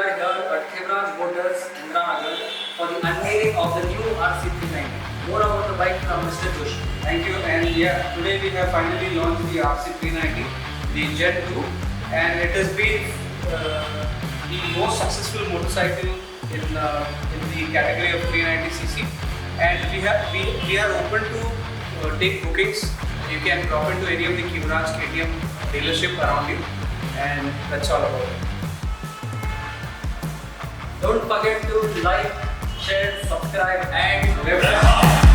are here at Revvhard Motors, Angadi for the unveiling of the new RC390. More about the bike from Mr. Joshi. Thank you. And yeah, today we have finally launched the RC390, the Gen 2, and it has been the most successful motorcycle in the category of 390cc. And we are open to take bookings. You can drop into any of the Kibran's KTM dealership around you, and that's all about it. Don't forget to like, share, subscribe and Revvhard On.